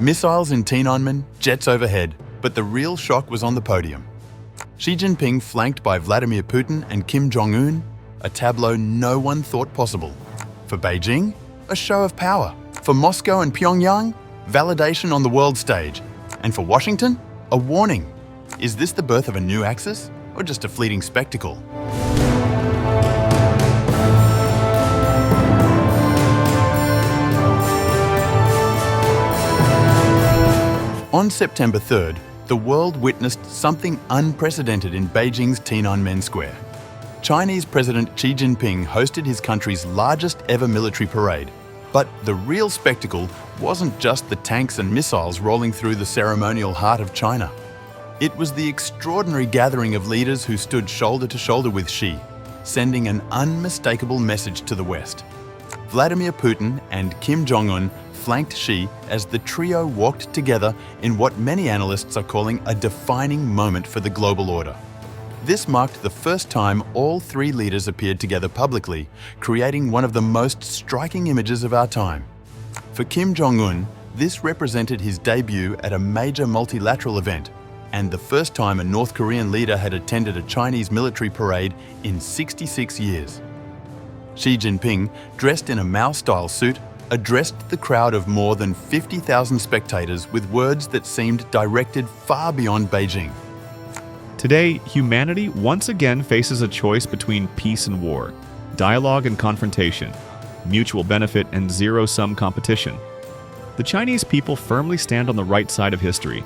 Missiles in Tiananmen, jets overhead, but the real shock was on the podium. Xi Jinping flanked by Vladimir Putin and Kim Jong-un, a tableau no one thought possible. For Beijing, a show of power. For Moscow and Pyongyang, validation on the world stage. And for Washington, a warning. Is this the birth of a new axis, or just a fleeting spectacle? On September 3rd, the world witnessed something unprecedented in Beijing's Tiananmen Square. Chinese President Xi Jinping hosted his country's largest ever military parade. But the real spectacle wasn't just the tanks and missiles rolling through the ceremonial heart of China. It was the extraordinary gathering of leaders who stood shoulder to shoulder with Xi, sending an unmistakable message to the West. Vladimir Putin and Kim Jong-un flanked Xi as the trio walked together in what many analysts are calling a defining moment for the global order. This marked the first time all three leaders appeared together publicly, creating one of the most striking images of our time. For Kim Jong-un, this represented his debut at a major multilateral event, and the first time a North Korean leader had attended a Chinese military parade in 66 years. Xi Jinping, dressed in a Mao-style suit, addressed the crowd of more than 50,000 spectators with words that seemed directed far beyond Beijing. Today, humanity once again faces a choice between peace and war, dialogue and confrontation, mutual benefit and zero-sum competition. The Chinese people firmly stand on the right side of history,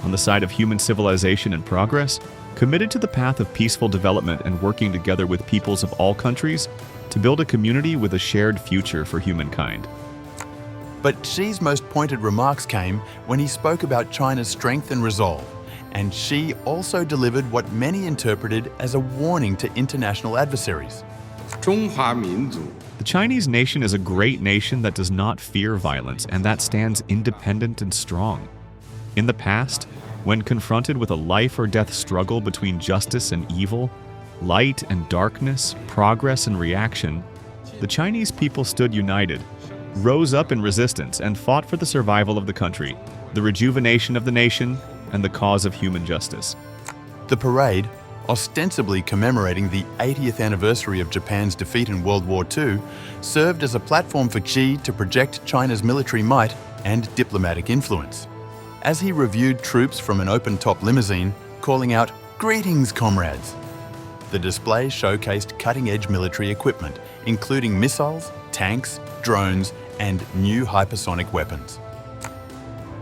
on the side of human civilization and progress, committed to the path of peaceful development and working together with peoples of all countries to build a community with a shared future for humankind. But Xi's most pointed remarks came when he spoke about China's strength and resolve, and Xi also delivered what many interpreted as a warning to international adversaries. The Chinese nation is a great nation that does not fear violence and that stands independent and strong. In the past, when confronted with a life or death struggle between justice and evil, light and darkness, progress and reaction, the Chinese people stood united, rose up in resistance, and fought for the survival of the country, the rejuvenation of the nation, and the cause of human justice. The parade, ostensibly commemorating the 80th anniversary of Japan's defeat in World War II, served as a platform for Xi to project China's military might and diplomatic influence. As he reviewed troops from an open-top limousine, calling out, "Greetings, comrades!" The display showcased cutting-edge military equipment, including missiles, tanks, drones, and new hypersonic weapons.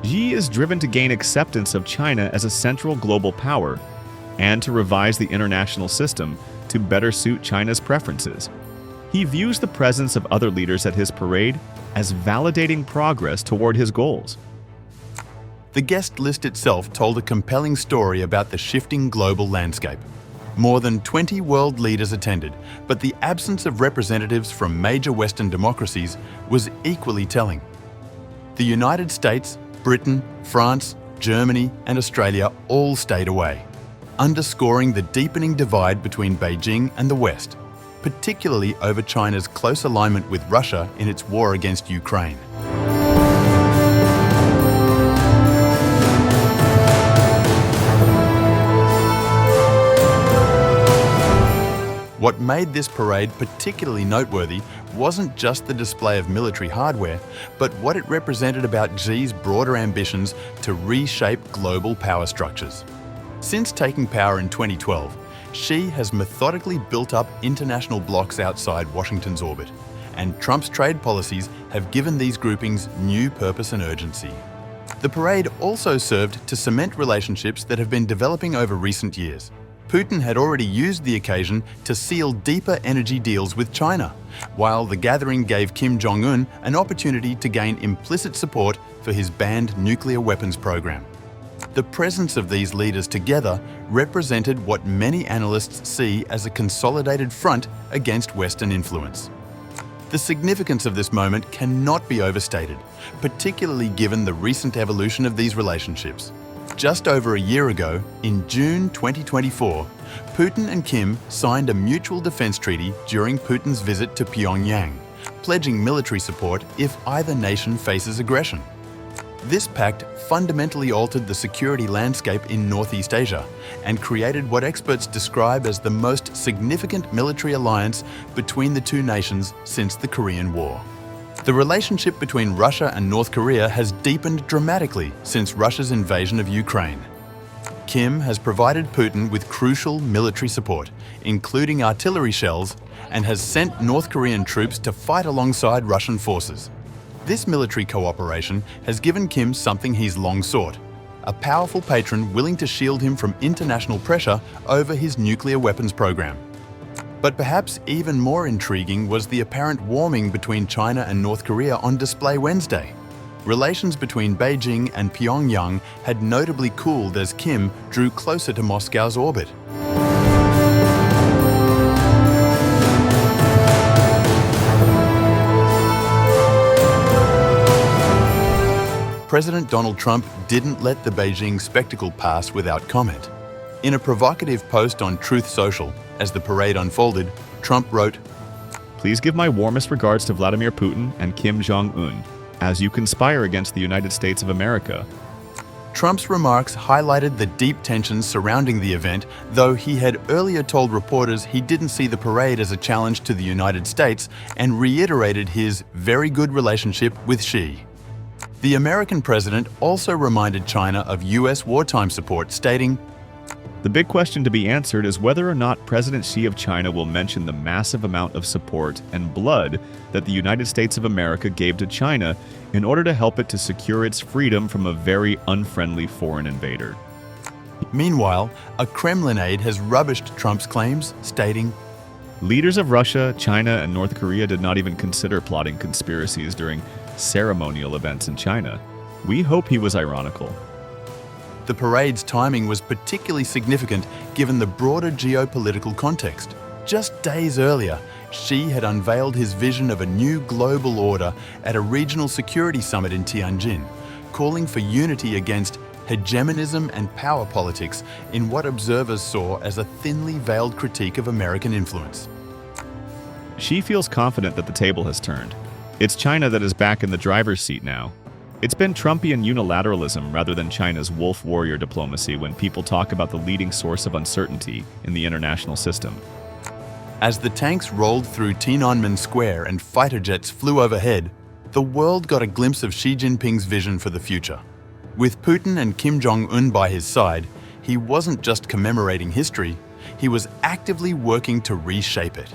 Xi is driven to gain acceptance of China as a central global power and to revise the international system to better suit China's preferences. He views the presence of other leaders at his parade as validating progress toward his goals. The guest list itself told a compelling story about the shifting global landscape. More than 20 world leaders attended, but the absence of representatives from major Western democracies was equally telling. The United States, Britain, France, Germany, and Australia all stayed away, underscoring the deepening divide between Beijing and the West, particularly over China's close alignment with Russia in its war against Ukraine. What made this parade particularly noteworthy wasn't just the display of military hardware, but what it represented about Xi's broader ambitions to reshape global power structures. Since taking power in 2012, Xi has methodically built up international blocs outside Washington's orbit, and Trump's trade policies have given these groupings new purpose and urgency. The parade also served to cement relationships that have been developing over recent years. Putin had already used the occasion to seal deeper energy deals with China, while the gathering gave Kim Jong-un an opportunity to gain implicit support for his banned nuclear weapons program. The presence of these leaders together represented what many analysts see as a consolidated front against Western influence. The significance of this moment cannot be overstated, particularly given the recent evolution of these relationships. Just over a year ago, in June 2024, Putin and Kim signed a mutual defense treaty during Putin's visit to Pyongyang, pledging military support if either nation faces aggression. This pact fundamentally altered the security landscape in Northeast Asia and created what experts describe as the most significant military alliance between the two nations since the Korean War. The relationship between Russia and North Korea has deepened dramatically since Russia's invasion of Ukraine. Kim has provided Putin with crucial military support, including artillery shells, and has sent North Korean troops to fight alongside Russian forces. This military cooperation has given Kim something he's long sought: a powerful patron willing to shield him from international pressure over his nuclear weapons program. But perhaps even more intriguing was the apparent warming between China and North Korea on display Wednesday. Relations between Beijing and Pyongyang had notably cooled as Kim drew closer to Moscow's orbit. President Donald Trump didn't let the Beijing spectacle pass without comment. In a provocative post on Truth Social, as the parade unfolded, Trump wrote, "Please give my warmest regards to Vladimir Putin and Kim Jong-un as you conspire against the United States of America." Trump's remarks highlighted the deep tensions surrounding the event, though he had earlier told reporters he didn't see the parade as a challenge to the United States and reiterated his very good relationship with Xi. The American president also reminded China of US wartime support, stating, "The big question to be answered is whether or not President Xi of China will mention the massive amount of support and blood that the United States of America gave to China in order to help it to secure its freedom from a very unfriendly foreign invader." Meanwhile, a Kremlin aide has rubbished Trump's claims, stating, "Leaders of Russia, China, and North Korea did not even consider plotting conspiracies during ceremonial events in China. We hope he was ironical." The parade's timing was particularly significant given the broader geopolitical context. Just days earlier, Xi had unveiled his vision of a new global order at a regional security summit in Tiananmen, calling for unity against hegemonism and power politics in what observers saw as a thinly veiled critique of American influence. Xi feels confident that the table has turned. It's China that is back in the driver's seat now. It's been Trumpian unilateralism rather than China's wolf warrior diplomacy when people talk about the leading source of uncertainty in the international system. As the tanks rolled through Tiananmen Square and fighter jets flew overhead, the world got a glimpse of Xi Jinping's vision for the future. With Putin and Kim Jong-un by his side, he wasn't just commemorating history, he was actively working to reshape it.